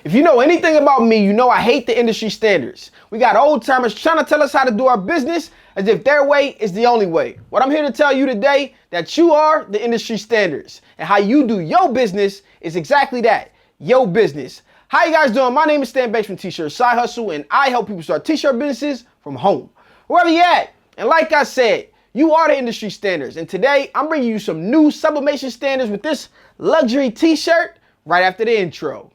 If you know anything about me, you know I hate the industry standards. We got old timers trying to tell us how to do our business as if their way is the only way. What I'm here to tell you today, that you are the industry standards, and how you do your business is exactly that, your business. How you guys doing? My name is Stan Banks from T-Shirt Side Hustle, and I help people start t-shirt businesses from home, wherever you at. And like I said, you are the industry standards, and today I'm bringing you some new sublimation standards with this luxury t-shirt right after the intro.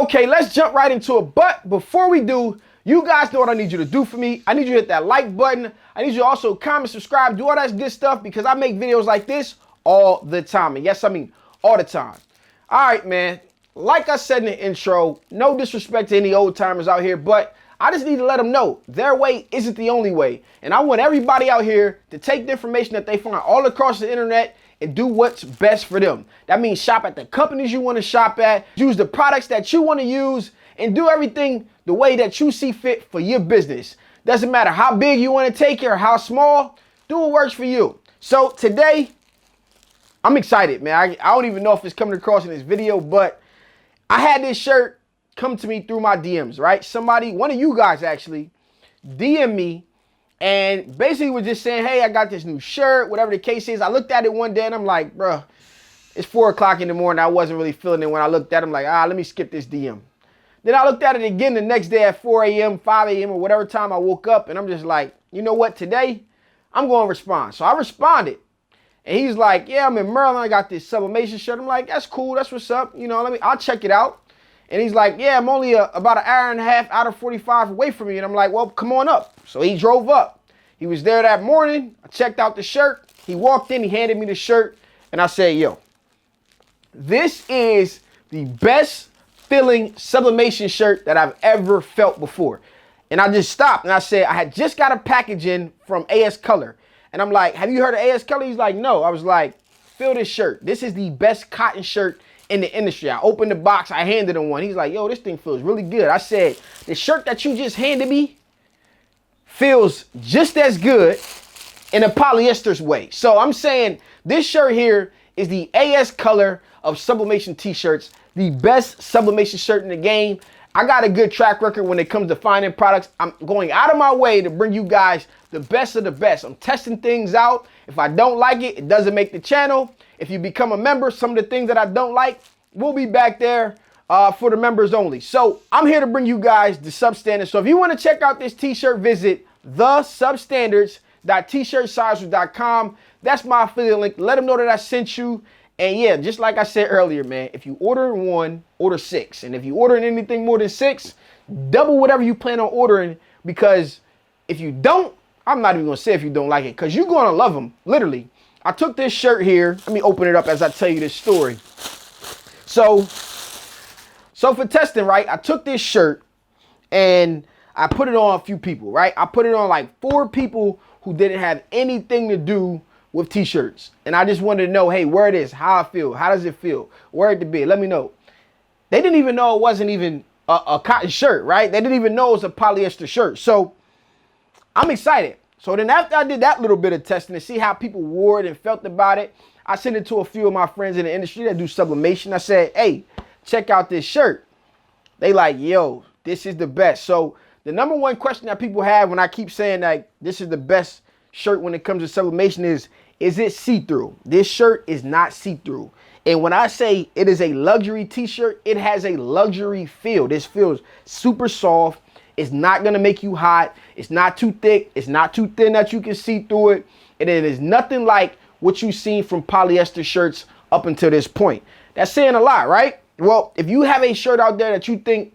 Okay, let's jump right into it. But before we do, you guys know what I need you to do for me. I need you to hit that like button. I need you to also comment, subscribe, do all that good stuff, because I make videos like this all the time. And yes, I mean all the time. All right, man. Like I said in the intro, no disrespect to any old timers out here, but I just need to let them know their way isn't the only way. And I want everybody out here to take the information that they find all across the internet and do what's best for them. That means shop at the companies you want to shop at, use the products that you want to use, and do everything the way that you see fit for your business. Doesn't matter how big you want to take it or how small, do what works for you. So today, I'm excited, man. I don't even know if it's coming across in this video, but I had this shirt come to me through my DMs, right? Somebody, one of you guys actually, DM me and basically was just saying, hey, I got this new shirt, whatever the case is. I looked at it one day and I'm like, bruh, it's 4 o'clock in the morning. I wasn't really feeling it when I looked at it. I'm like, let me skip this DM. Then I looked at it again the next day at 4 a.m., 5 a.m., or whatever time I woke up. And I'm just like, you know what? Today, I'm going to respond. So I responded. And he's like, yeah, I'm in Maryland. I got this sublimation shirt. I'm like, that's cool. That's what's up. You know, I'll check it out. And he's like, yeah, I'm only about an hour and a half out of 45 away from you. And I'm like, well, come on up. So he drove up. He was there that morning. I checked out the shirt. He walked in. He handed me the shirt. And I said, yo, this is the best feeling sublimation shirt that I've ever felt before. And I just stopped. And I said, I had just got a package in from AS Color. And I'm like, have you heard of AS Color? He's like, no. I was like, feel this shirt. This is the best cotton shirt in the industry. I opened the box. I handed him one. He's like, yo, this thing feels really good. I said, the shirt that you just handed me feels just as good in a polyester's way. So I'm saying this shirt here is the AS Color of sublimation t-shirts, the best sublimation shirt in the game. I got a good track record when it comes to finding products. I'm going out of my way to bring you guys the best of the best. I'm testing things out. If I don't like it, it doesn't make the channel. If you become a member, some of the things that I don't like will be back there for the members only. So I'm here to bring you guys the substandards. So if you want to check out this t-shirt, visit thesubstandards.tshirtsizers.com. That's my affiliate link. Let them know that I sent you. And yeah, just like I said earlier, man, if you order one, order 6. And if you ordering anything more than 6, double whatever you plan on ordering, because if you don't, I'm not even going to say if you don't like it, because you're going to love them, literally. I took this shirt here. Let me open it up as I tell you this story. So for testing, right, I took this shirt and I put it on a few people, right? I put it on like 4 people who didn't have anything to do with t-shirts. And I just wanted to know, hey, where it is, how I feel, how does it feel, where it to be, let me know. They didn't even know it wasn't even a cotton shirt, right? They didn't even know it was a polyester shirt. So I'm excited. So then after I did that little bit of testing to see how people wore it and felt about it, I sent it to a few of my friends in the industry that do sublimation. I said, hey, check out this shirt. They like, yo, this is the best. So the number one question that people have when I keep saying like this is the best shirt when it comes to sublimation is it see-through? This shirt is not see-through. And when I say it is a luxury t-shirt, it has a luxury feel. This feels super soft. It's not going to make you hot. It's not too thick. It's not too thin that you can see through it. And it is nothing like what you've seen from polyester shirts up until this point. That's saying a lot, right? Well, if you have a shirt out there that you think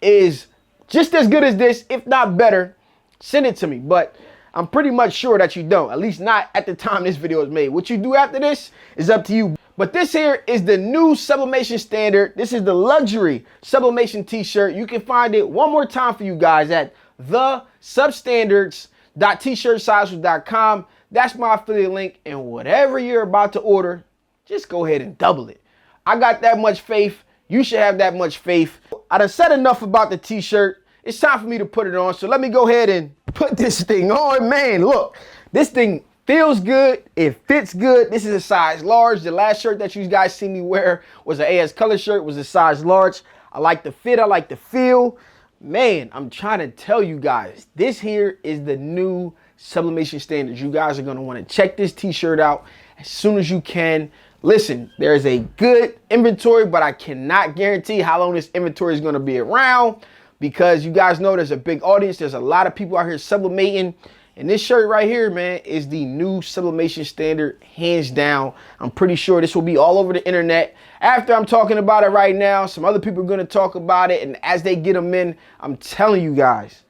is just as good as this, if not better, send it to me. But I'm pretty much sure that you don't, at least not at the time this video is made. What you do after this is up to you. But this here is the new sublimation standard. This is the luxury sublimation t-shirt. You can find it one more time for you guys at thesubstandards.tshirtsizes.com. That's my affiliate link, and whatever you're about to order, just go ahead and double it. I got that much faith. You should have that much faith. I done said enough about the t-shirt. It's time for me to put it on. So let me go ahead and put this thing on. Man, look, this thing feels good. It fits good. This is a size large. The last shirt that you guys see me wear was an AS color shirt, was a size large. I like the fit. I like the feel. Man, I'm trying to tell you guys, this here is the new sublimation standards. You guys are going to want to check this t-shirt out as soon as you can. Listen, there is a good inventory, but I cannot guarantee how long this inventory is going to be around, because you guys know there's a big audience. There's a lot of people out here sublimating. And this shirt right here, man, is the new sublimation standard, hands down. I'm pretty sure this will be all over the internet. After I'm talking about it right now, some other people are going to talk about it. And as they get them in, I'm telling you guys,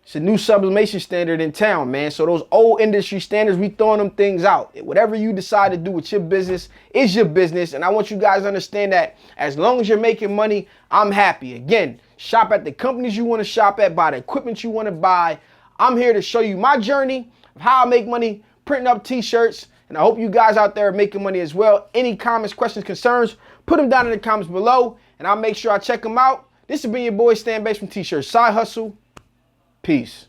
it's a new sublimation standard in town, man. So those old industry standards, we throwing them things out. Whatever you decide to do with your business is your business. And I want you guys to understand that as long as you're making money, I'm happy. Again, shop at the companies you want to shop at, buy the equipment you want to buy. I'm here to show you my journey of how I make money printing up t-shirts. And I hope you guys out there are making money as well. Any comments, questions, concerns, put them down in the comments below, and I'll make sure I check them out. This has been your boy Stan Bates from T-Shirt Side Hustle. Peace.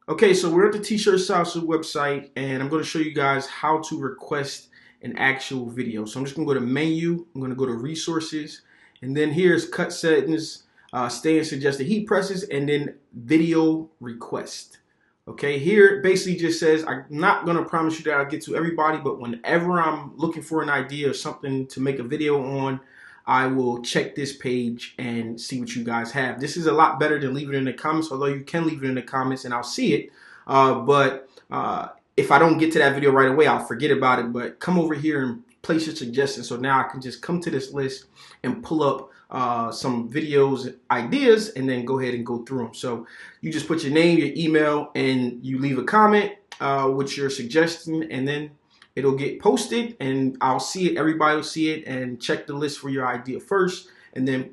Okay, so we're at the T-Shirt Side Hustle website, and I'm going to show you guys how to request an actual video. So I'm just going to go to menu, I'm going to go to resources, and then here's cut settings, stay and suggested heat presses, and then video request. Okay, here it basically just says, I'm not going to promise you that I'll get to everybody, but whenever I'm looking for an idea or something to make a video on, I will check this page and see what you guys have. This is a lot better than leaving it in the comments, although you can leave it in the comments and I'll see it. If I don't get to that video right away, I'll forget about it. But come over here and place your suggestions. So now I can just come to this list and pull up some videos, ideas, and then go ahead and go through them. So you just put your name, your email, and you leave a comment with your suggestion, and then it'll get posted and I'll see it. Everybody will see it and check the list for your idea first, and then